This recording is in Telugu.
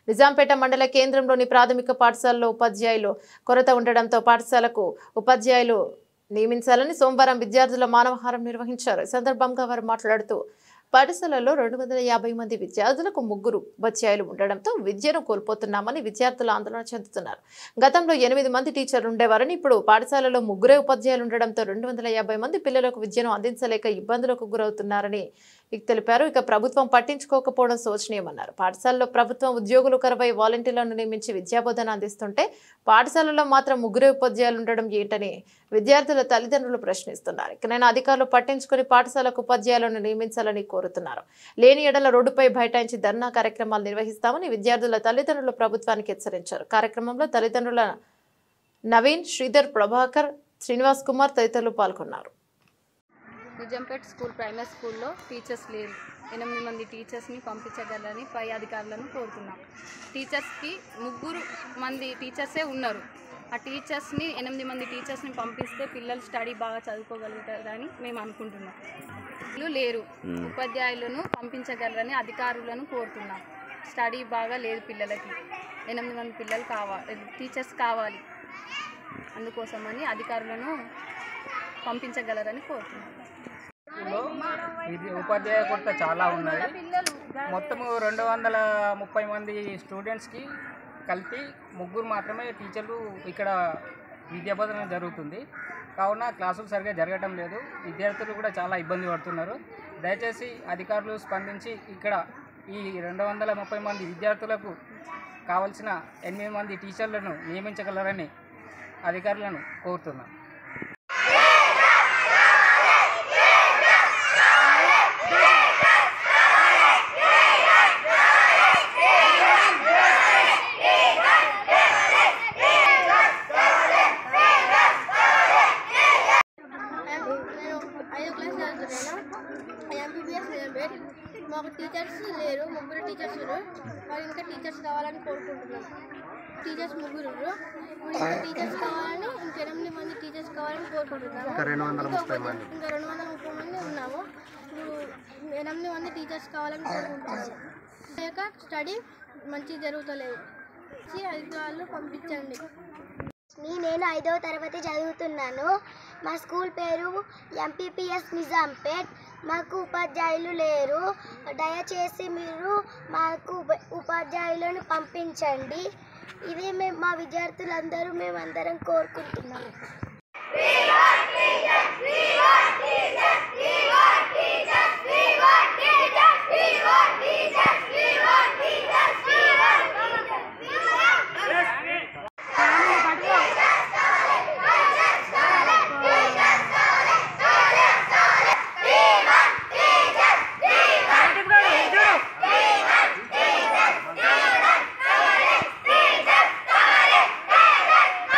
నిజాంపేట మండల కేంద్రంలోని ప్రాథమిక పాఠశాలలో ఉపాధ్యాయులు కొరత ఉండడంతో పాఠశాలకు ఉపాధ్యాయులు నియమించాలని సోమవారం విద్యార్థుల మానవహారం నిర్వహించారు. ఈ సందర్భంగా వారు మాట్లాడుతూ పాఠశాలలో 250 మంది విద్యార్థులకు 3 ఉపాధ్యాయులు ఉండడంతో విద్యను కోల్పోతున్నామని విద్యార్థులు ఆందోళన చెందుతున్నారు. గతంలో 8 మంది టీచర్లు ఉండేవారని ఇప్పుడు పాఠశాలలో 3 ఉపాధ్యాయులు ఉండడంతో 250 మంది పిల్లలకు విద్యను అందించలేక ఇబ్బందులకు గురవుతున్నారని తెలిపారు. ఇక ప్రభుత్వం పట్టించుకోకపోవడం శోచనీయమన్నారు. పాఠశాలలో ప్రభుత్వం ఉద్యోగులు కరువై వాలంటీర్లను నియమించి విద్యాబోధన అందిస్తుంటే పాఠశాలలో మాత్రం 3 ఉపాధ్యాయులు ఉండడం ఏంటని విద్యార్థుల తల్లిదండ్రులు ప్రశ్నిస్తున్నారు. ఇకనైనా అధికారులు పట్టించుకుని పాఠశాలకు ఉపాధ్యాయులను నియమించాలని కోరుతున్నారు. లేని ఎడల రోడ్డుపై బైఠాయించి ధర్నా కార్యక్రమాలు నిర్వహిస్తామని విద్యార్థుల తల్లిదండ్రులు ప్రభుత్వానికి హెచ్చరించారు. కార్యక్రమంలో తల్లిదండ్రుల నవీన్, శ్రీధర్, ప్రభాకర్, శ్రీనివాస్ కుమార్ తదితరులు పాల్గొన్నారు. నిజాంపేట్ స్కూల్ ప్రైమరీ స్కూల్లో టీచర్స్ లేరు. 8 మంది టీచర్స్ని పంపించగలరని పై అధికారులను కోరుతున్నాం. టీచర్స్కి 3 మంది టీచర్సే ఉన్నారు. ఆ టీచర్స్ని 8 మంది టీచర్స్ని పంపిస్తే పిల్లలు స్టడీ బాగా చదువుకోగలుగుతారని మేము అనుకుంటున్నాం. వీళ్ళు లేరు. ఉపాధ్యాయులను పంపించగలరని అధికారులను కోరుతున్నాం. స్టడీ బాగా లేదు పిల్లలకి. 8 మంది పిల్లలు కావాలి, టీచర్స్ కావాలి. అందుకోసమని అధికారులను పంపించగలరని కోరుతున్నాం. ఇది ఉపాధ్యాయ కొరత చాలా ఉన్నది. మొత్తము 230 మంది స్టూడెంట్స్కి కలిపి 3 మాత్రమే టీచర్లు ఇక్కడ విద్యాబోధన జరుగుతుంది. కావున క్లాసులు సరిగ్గా జరగటం లేదు. విద్యార్థులు కూడా చాలా ఇబ్బంది పడుతున్నారు. దయచేసి అధికారులు స్పందించి ఇక్కడ ఈ 230 మంది విద్యార్థులకు కావలసిన 8 మంది టీచర్లను నియమించగలరని అధికారులను కోరుతున్నాం. మాకు టీచర్స్ లేరు. 3 టీచర్స్ మరి ఇంకా టీచర్స్ కావాలని కోరుకుంటున్నాం. టీచర్స్ 3 ఇంకా టీచర్స్ కావాలని, ఇంకా 8 మంది టీచర్స్ కావాలని కోరుకుంటున్నాము. ఇంకా 230 మంది ఉన్నాము. 8 మంది టీచర్స్ కావాలని కోరుకుంటున్నాము. లేక స్టడీ మంచిగా జరుగుతలేదు. అధికారులు పంపించండి. నేను 5వ తరగతి చదువుతున్నాను. మా స్కూల్ పేరు ఎంపీపీఎస్ నిజాంపేట్. మాకు ఉపాధ్యాయులు లేరు. దయచేసి మీరు మాకు ఉపాధ్యాయులను పంపించండి. ఇదే మా విద్యార్థులందరూ మేమందరం కోరుకుంటున్నాము.